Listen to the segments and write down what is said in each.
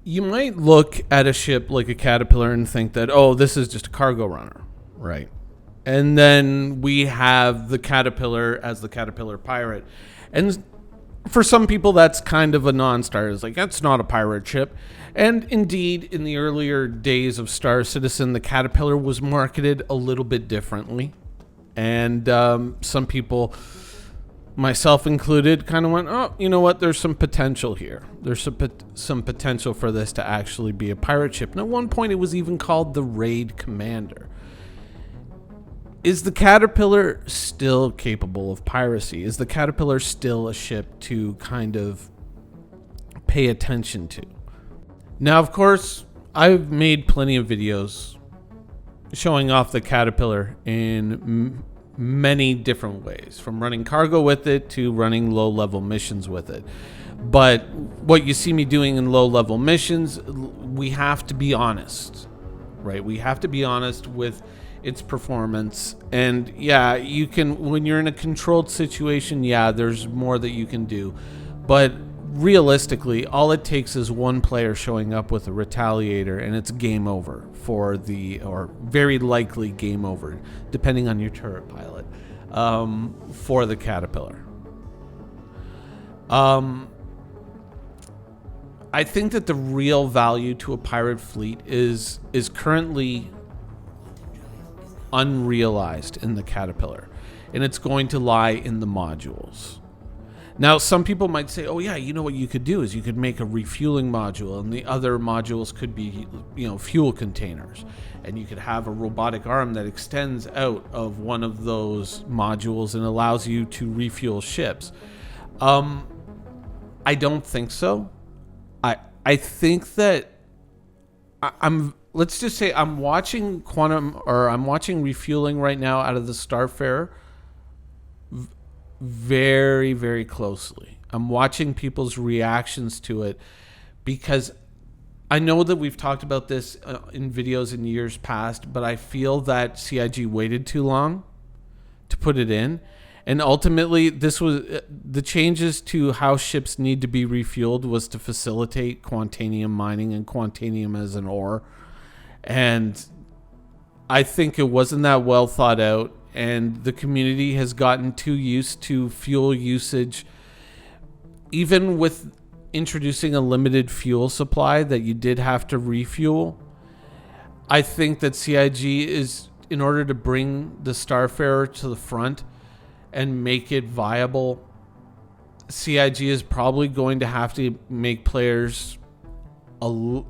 You might look at a ship like a Caterpillar and think that, oh, this is just a cargo runner, right? And then we have the Caterpillar as the Caterpillar pirate. And for some people, that's kind of a non-starter. It's like, that's not a pirate ship. And indeed, in the earlier days of Star Citizen, the Caterpillar was marketed a little bit differently. And some people, myself included, kind of went, oh, you know what? There's some potential here. There's some potential for this to actually be a pirate ship. And at one point, it was even called the Raid Commander. Is the Caterpillar still capable of piracy? Is the Caterpillar still a ship to kind of pay attention to? Now, of course, I've made plenty of videos showing off the Caterpillar in many different ways, from running cargo with it to running low-level missions with it. But what you see me doing in low-level missions, we have to be honest, right? We have to be honest with its performance. And yeah, you can, when you're in a controlled situation, yeah, there's more that you can do. But realistically, all it takes is one player showing up with a retaliator and it's game over for the, or very likely game over, depending on your turret pilot, for the Caterpillar. I think that the real value to a pirate fleet is currently unrealized in the Caterpillar, and it's going to lie in the modules. Now, some people might say, oh yeah, you know what you could do is you could make a refueling module, and the other modules could be, you know, fuel containers, and you could have a robotic arm that extends out of one of those modules and allows you to refuel ships. I don't think so. I think that let's just say I'm watching refueling right now out of the Starfarer very, very closely. I'm watching people's reactions to it because I know that we've talked about this in videos in years past, but I feel that CIG waited too long to put it in. And ultimately, this was the changes to how ships need to be refueled was to facilitate Quantanium mining and Quantanium as an ore. And I think it wasn't that well thought out, and the community has gotten too used to fuel usage. Even with introducing a limited fuel supply that you did have to refuel, I think that CIG is, in order to bring the Starfarer to the front and make it viable, CIG is probably going to have to make players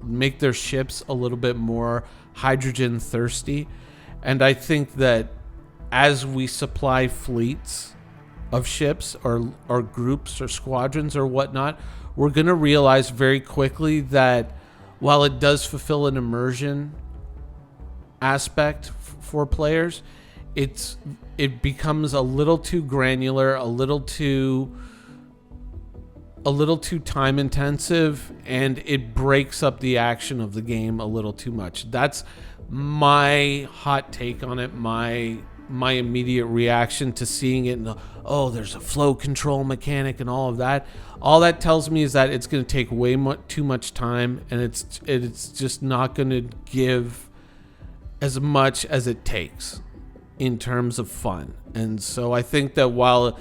make their ships a little bit more hydrogen thirsty. And I think that as we supply fleets of ships or groups or squadrons or whatnot, we're going to realize very quickly that while it does fulfill an immersion aspect for players, it becomes a little too granular, a little too time intensive, and it breaks up the action of the game a little too much. That's my hot take on it, my immediate reaction to seeing it. And oh, there's a flow control mechanic and all of that. All that tells me is that it's going to take too much time, and it's just not going to give as much as it takes in terms of fun. And so I think that while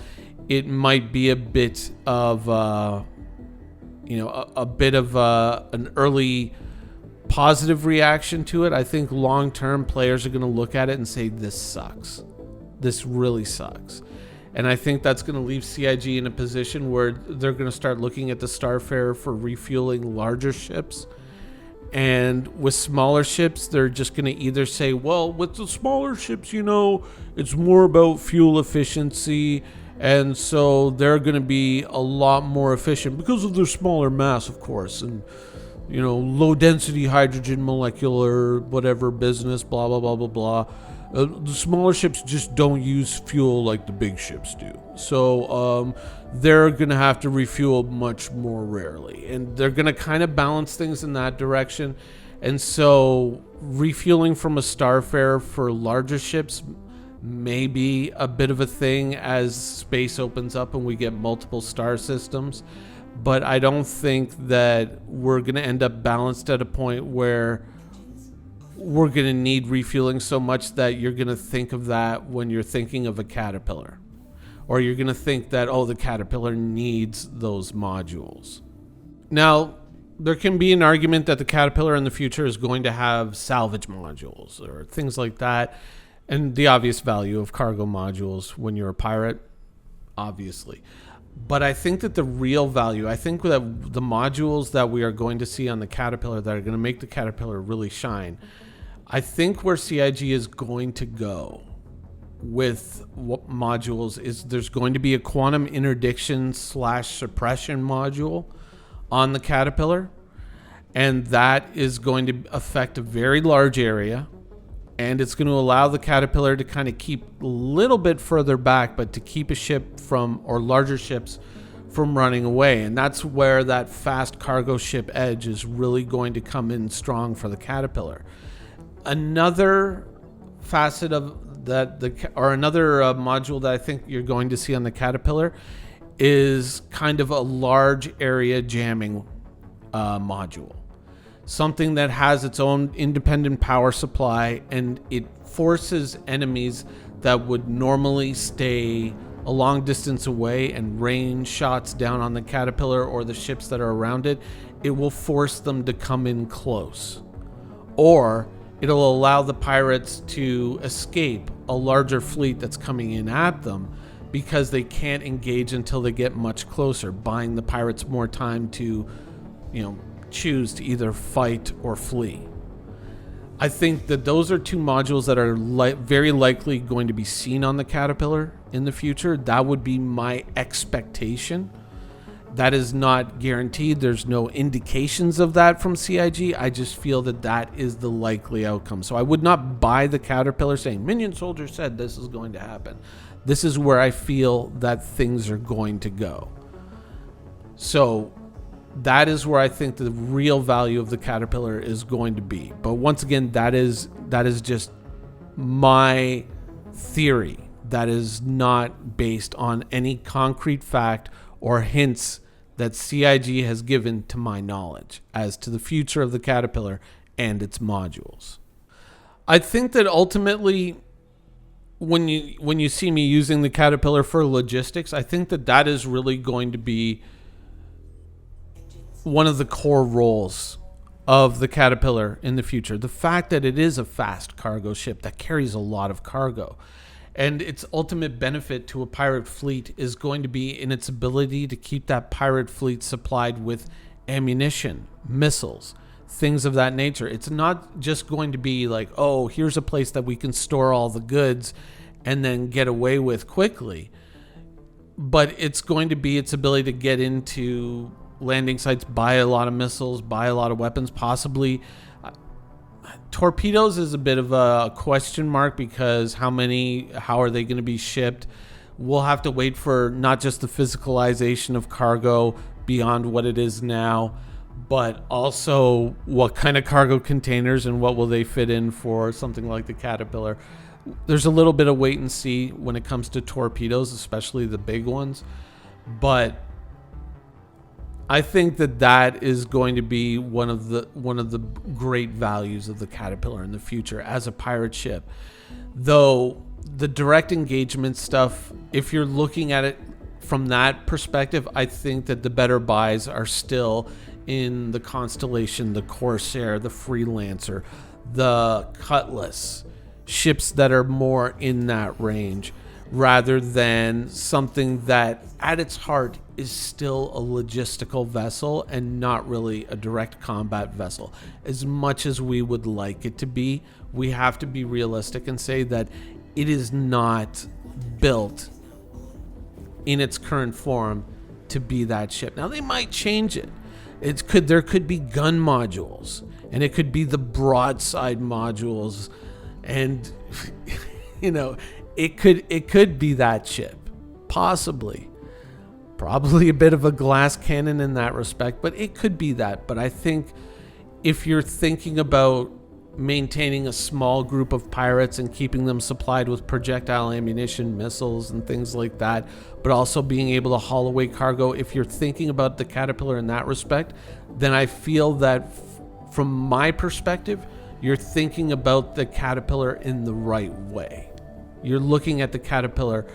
it might be a bit of an early positive reaction to it, I think long-term players are going to look at it and say, this sucks. This really sucks. And I think that's going to leave CIG in a position where they're going to start looking at the Starfarer for refueling larger ships. And with smaller ships, they're just going to either say, well, with the smaller ships, it's more about fuel efficiency, and so they're going to be a lot more efficient because of their smaller mass, of course, and low density hydrogen molecular whatever business, blah blah blah blah blah. The smaller ships just don't use fuel like the big ships do, so they're going to have to refuel much more rarely, and they're going to kind of balance things in that direction. And so refueling from a Starfarer for larger ships may be a bit of a thing as space opens up and we get multiple star systems. but I don't think that we're going to end up balanced at a point where we're going to need refueling so much that you're going to think of that when you're thinking of a caterpillar, or you're going to think that, oh, the caterpillar needs those modules. Now, there can be an argument that the caterpillar in the future is going to have salvage modules or things like that, and the obvious value of cargo modules when you're a pirate, obviously. But I think that the real value, I think that the modules that we are going to see on the caterpillar that are going to make the caterpillar really shine, I think where CIG is going to go with what modules is there's going to be a quantum interdiction / suppression module on the caterpillar, and that is going to affect a very large area, and it's going to allow the caterpillar to kind of keep a little bit further back, but to keep a ship from, or larger ships from, running away. And that's where that fast cargo ship edge is really going to come in strong for the caterpillar. Another facet of that, another module that I think you're going to see on the caterpillar is kind of a large area jamming module. Something that has its own independent power supply, and it forces enemies that would normally stay a long distance away and rain shots down on the caterpillar or the ships that are around it. It will force them to come in close, or it'll allow the pirates to escape a larger fleet that's coming in at them, because they can't engage until they get much closer, buying the pirates more time to, choose to either fight or flee. I think that those are two modules that are very likely going to be seen on the caterpillar in the future. That would be my expectation. That is not guaranteed. There's no indications of that from CIG. I just feel that that is the likely outcome. So I would not buy the caterpillar saying, Minion Soldier said this is going to happen. This is where I feel that things are going to go. So that is where I think the real value of the caterpillar is going to be. But once again, that is just my theory. That is not based on any concrete fact or hints that CIG has given to my knowledge as to the future of the caterpillar and its modules. I think that ultimately, when you see me using the caterpillar for logistics, I think that is really going to be one of the core roles of the caterpillar in the future. The fact that it is a fast cargo ship that carries a lot of cargo, and its ultimate benefit to a pirate fleet is going to be in its ability to keep that pirate fleet supplied with ammunition, missiles, things of that nature. It's not just going to be like, oh, here's a place that we can store all the goods and then get away with quickly. But it's going to be its ability to get into landing sites, buy a lot of missiles, buy a lot of weapons, possibly. Torpedoes is a bit of a question mark, because how are they going to be shipped? We'll have to wait for not just the physicalization of cargo beyond what it is now, but also what kind of cargo containers and what will they fit in for something like the Caterpillar. There's a little bit of wait and see when it comes to torpedoes, especially the big ones. But I think that is going to be one of the great values of the Caterpillar in the future as a pirate ship. Though the direct engagement stuff, if you're looking at it from that perspective, I think that the better buys are still in the Constellation, the Corsair, the Freelancer, the Cutlass, ships that are more in that range, rather than something that at its heart is still a logistical vessel and not really a direct combat vessel. As much as we would like it to be, we have to be realistic and say that it is not built in its current form to be that ship. Now, they might change it. There could be gun modules, and it could be the broadside modules, and it could be that ship, possibly. Probably a bit of a glass cannon in that respect, but it could be that. But I think if you're thinking about maintaining a small group of pirates and keeping them supplied with projectile ammunition, missiles, and things like that, but also being able to haul away cargo. If you're thinking about the Caterpillar in that respect, then I feel that from my perspective, you're thinking about the Caterpillar in the right way. You're looking at the Caterpillar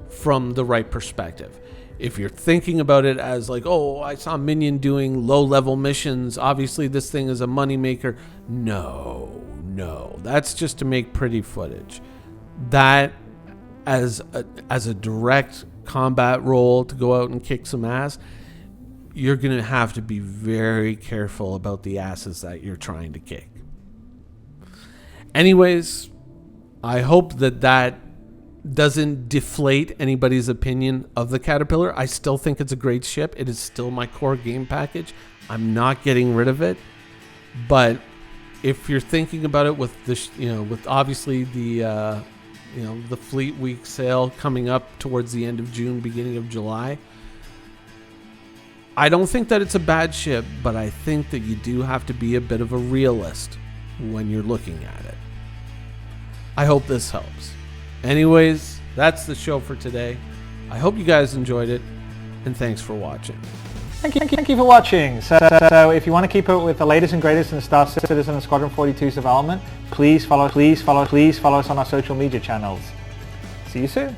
from the right perspective. If you're thinking about it as like, oh, I saw Minion doing low-level missions, obviously this thing is a moneymaker. No, that's just to make pretty footage. That, as a direct combat role to go out and kick some ass, you're going to have to be very careful about the asses that you're trying to kick. Anyways, I hope that doesn't deflate anybody's opinion of the Caterpillar. I still think it's a great ship. It is still my core game package. I'm not getting rid of it. But if you're thinking about it with this, with obviously the Fleet Week sale coming up towards the end of June, beginning of July, I don't think that it's a bad ship, but I think that you do have to be a bit of a realist when you're looking at it. I hope this helps. Anyways, that's the show for today. I hope you guys enjoyed it, and thanks for watching. Thank you for watching. So if you want to keep up with the latest and greatest in Star Citizen and Squadron 42's development, please follow us on our social media channels. See you soon.